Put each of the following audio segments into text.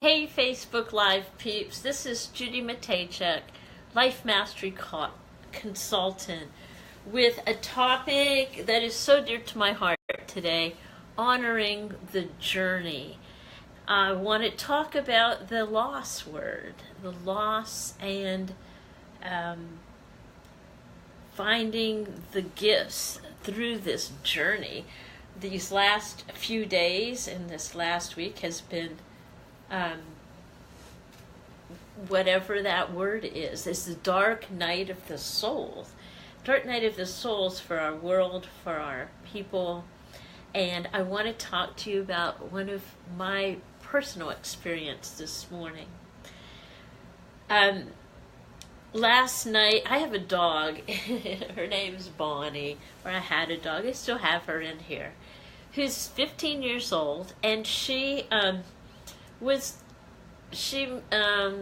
Hey Facebook Live peeps, this is Judy Life Mastery Consultant, with a topic that is so dear to my heart today, honoring the journey. I want to talk about the loss word, the loss, and finding the gifts through this journey. These last few days and this last week has been whatever that word is. It's the dark night of the souls. Dark night of the souls for our world, for our people. And I want to talk to you about one of my personal experience this morning. Last night, I have a dog. Her name's Bonnie, or I had a dog. I still have her in here, who's 15 years old, and she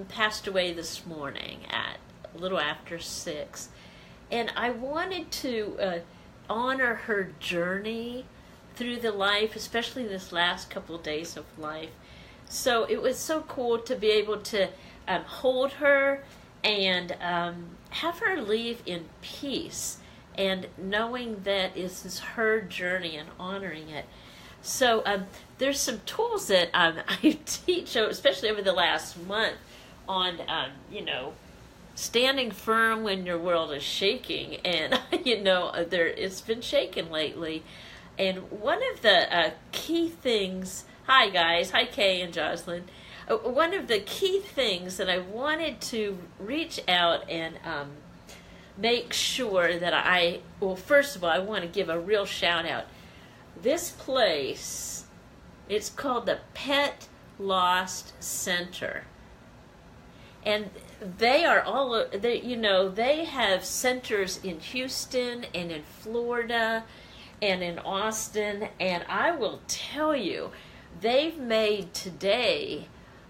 passed away this morning at a little after 6. And I wanted to honor her journey through the life, especially this last couple of days of life. So it was so cool to be able to hold her and have her leave in peace, and knowing that this is her journey and honoring it. So there's some tools that I teach, especially over the last month, on standing firm when your world is shaking, and it's been shaken lately. And one of the key things, hi guys, hi Kay and Jocelyn. One of the key things that I wanted to reach out and make sure that first of all, I want to give a real shout out. This place, it's called the Pet Lost Center. And they are they have centers in Houston and in Florida and in Austin. And I will tell you, they've made today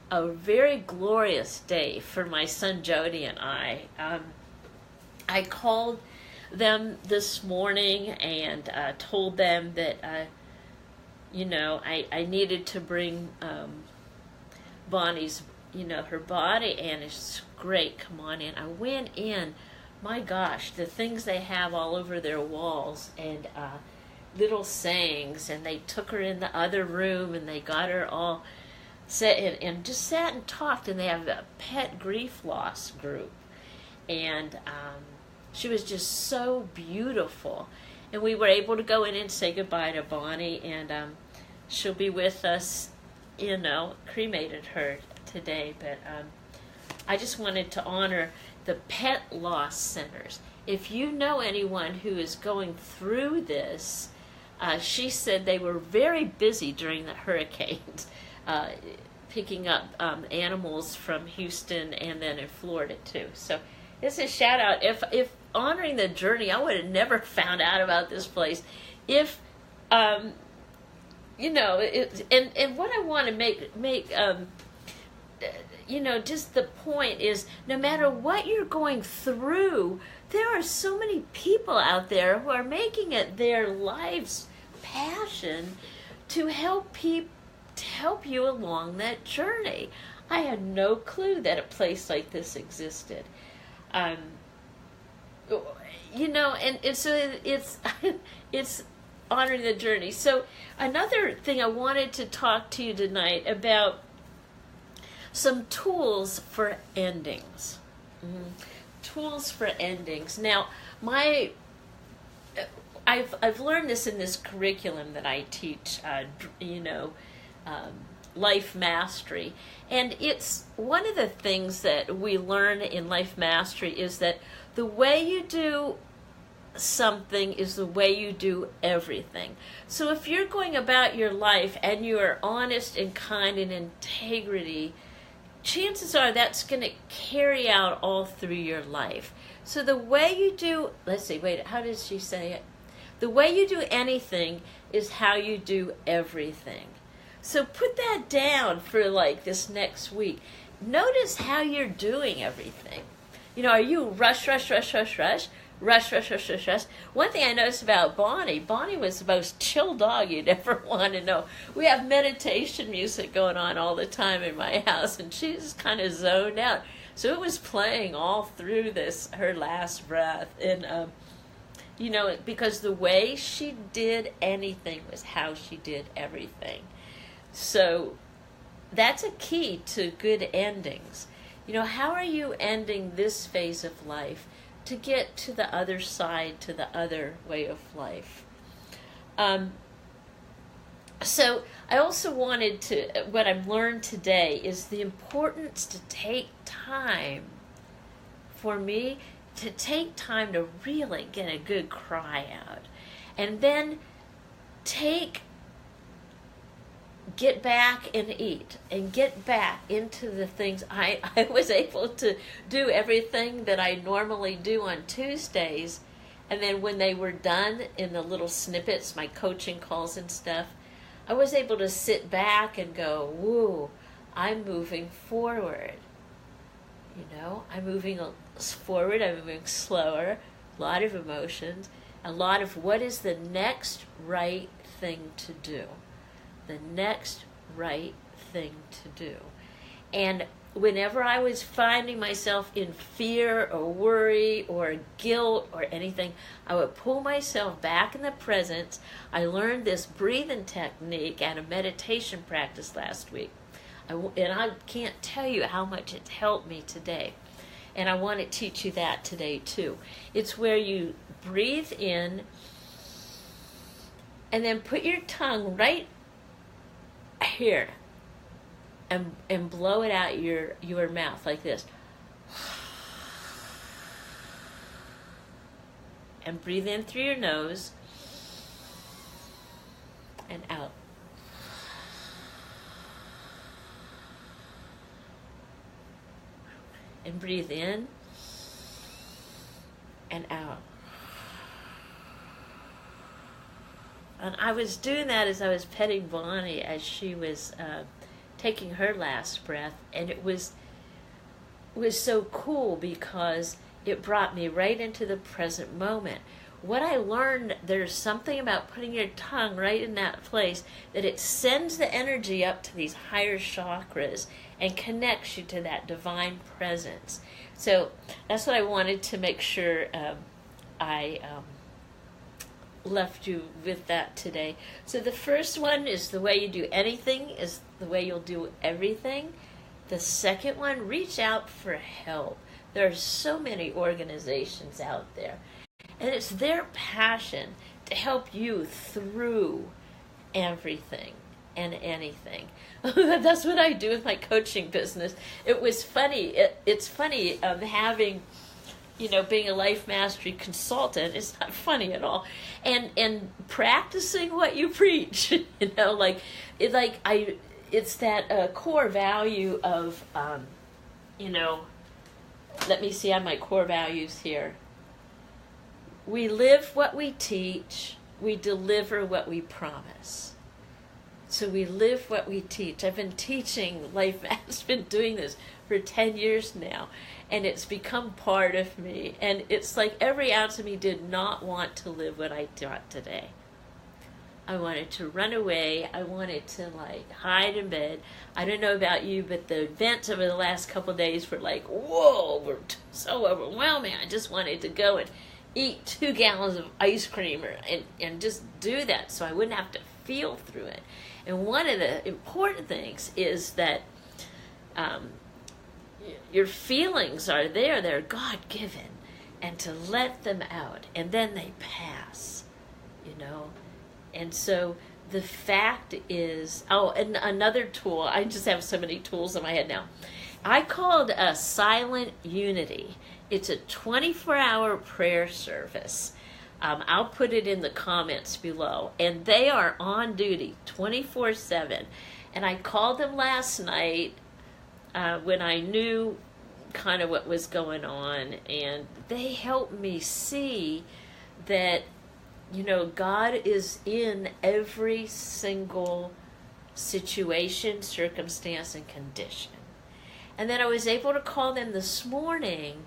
a very glorious day for my son Jody and I. I called them this morning and told them that I needed to bring Bonnie's her body, and it's great, come on in. I went in, my gosh, the things they have all over their walls, and little sayings, and they took her in the other room and they got her all set and just sat and talked, and they have a pet grief loss group, and she was just so beautiful. And we were able to go in and say goodbye to Bonnie, and she'll be with us, cremated her today. But I just wanted to honor the pet loss centers. If you know anyone who is going through this, she said they were very busy during the hurricanes, picking up animals from Houston and then in Florida too. So this is a shout out. If honoring the journey, I would have never found out about this place. If and what I want to make just the point is, no matter what you're going through, there are so many people out there who are making it their life's passion to help you along that journey. I had no clue that a place like this existed. And so it's honoring the journey. So another thing I wanted to talk to you tonight about, some tools for endings. Tools for endings. Now, I've learned this in this curriculum that I teach, Life Mastery. And it's one of the things that we learn in Life Mastery is that the way you do something is the way you do everything. So if you're going about your life and you are honest and kind and integrity, chances are that's going to carry out all through your life. So the way you do, how did she say it? The way you do anything is how you do everything. So put that down for this next week. Notice how you're doing everything. Are you rush? rush, rush, rush, rush, rush. One thing I noticed about Bonnie was the most chill dog you'd ever want to know. We have meditation music going on all the time in my house, and she's kind of zoned out. So it was playing all through this, her last breath. And, because the way she did anything was how she did everything. So that's a key to good endings. How are you ending this phase of life to get to the other side, to the other way of life? So I also wanted to, what I've learned today is the importance to take time, for me, to take time to really get a good cry out. And then get back and eat and get back into the things. I was able to do everything that I normally do on Tuesdays, and then when they were done in the little snippets, my coaching calls and stuff, I was able to sit back and go, woo, I'm moving forward. I'm moving forward, I'm moving slower, a lot of emotions, a lot of what is the next right thing to do. The next right thing to do. And whenever I was finding myself in fear or worry or guilt or anything, I would pull myself back in the present. I learned this breathing technique at a meditation practice last week. And I can't tell you how much it's helped me today. And I want to teach you that today too. It's where you breathe in and then put your tongue right here and blow it out your mouth like this. And breathe in through your nose and out. And breathe in and out. And I was doing that as I was petting Bonnie as she was taking her last breath, and it was so cool because it brought me right into the present moment. What I learned, there's something about putting your tongue right in that place that it sends the energy up to these higher chakras and connects you to that divine presence. So that's what I wanted to make sure I left you with that today. So the first one is the way you do anything is the way you'll do everything. The second one, reach out for help. There are so many organizations out there, and it's their passion to help you through everything and anything. That's what I do with my coaching business. It was funny. It's funny having, being a life mastery consultant. It's not funny at all. And practicing what you preach. It's that core value of, let me see on my core values here. We live what we teach. We deliver what we promise. So we live what we teach. I've been teaching life. I've been doing this for 10 years now, and it's become part of me. And it's like every ounce of me did not want to live what I taught today. I wanted to run away. I wanted to hide in bed. I don't know about you, but the events over the last couple of days were like, whoa, were so overwhelming. I just wanted to go and eat 2 gallons of ice cream and just do that so I wouldn't have to feel through it. And one of the important things is that your feelings are there. They're God-given. And to let them out. And then they pass, And so the fact is, and another tool, I just have so many tools in my head now. I called a Silent Unity. It's a 24-hour prayer service. I'll put it in the comments below. And they are on duty 24/7. And I called them last night when I knew kind of what was going on. And they helped me see that, God is in every single situation, circumstance, and condition. And then I was able to call them this morning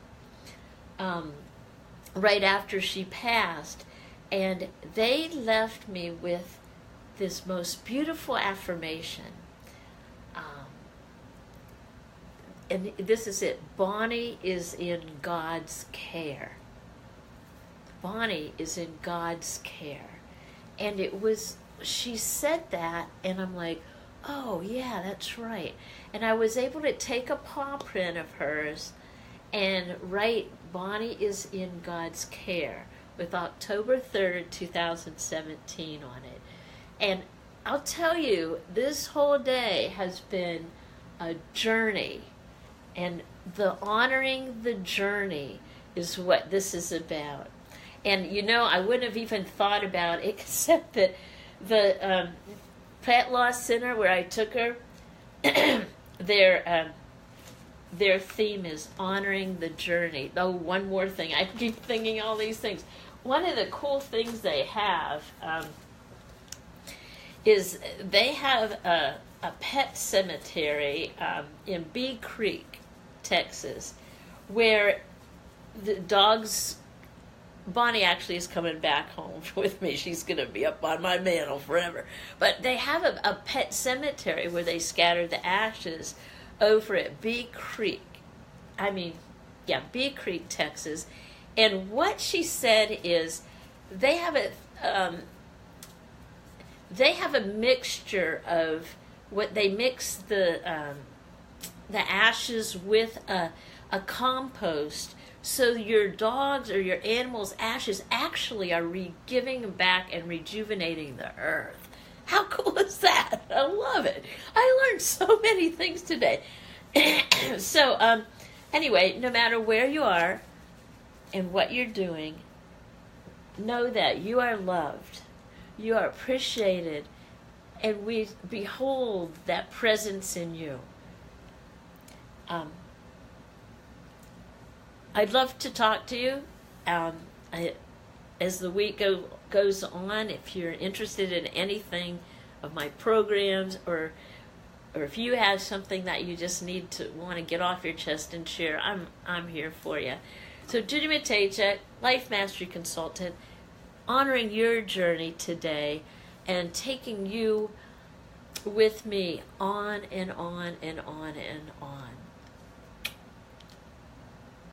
right after she passed, and they left me with this most beautiful affirmation. And this is it: Bonnie is in God's care. Bonnie is in God's care. And it was, she said that, and I'm like, oh, yeah, that's right. And I was able to take a paw print of hers and write Bonnie is in God's care with October 3rd, 2017 on it. And I'll tell you, this whole day has been a journey. And the honoring the journey is what this is about. And you know, I wouldn't have even thought about it except that the Pet Loss Center where I took her, their theme is honoring the journey. Oh, one more thing. I keep thinking all these things. One of the cool things they have is they have a pet cemetery in Bee Creek, Texas, where the dogs. Bonnie actually is coming back home with me. She's going to be up on my mantle forever. But they have a pet cemetery where they scatter the ashes over at Bee Creek. Bee Creek, Texas. And what she said is they have a mixture of what they mix the ashes with a compost. So your dogs or your animals' ashes actually are giving back and rejuvenating the earth. How cool is that? I love it. I learned so many things today. So, anyway, no matter where you are and what you're doing, know that you are loved, you are appreciated, and we behold that presence in you. I'd love to talk to you as the week goes on. If you're interested in anything of my programs, or if you have something that you just want to get off your chest and share, I'm here for you. So Judy Matejcik, Life Mastery Consultant, honoring your journey today and taking you with me on and on and on and on.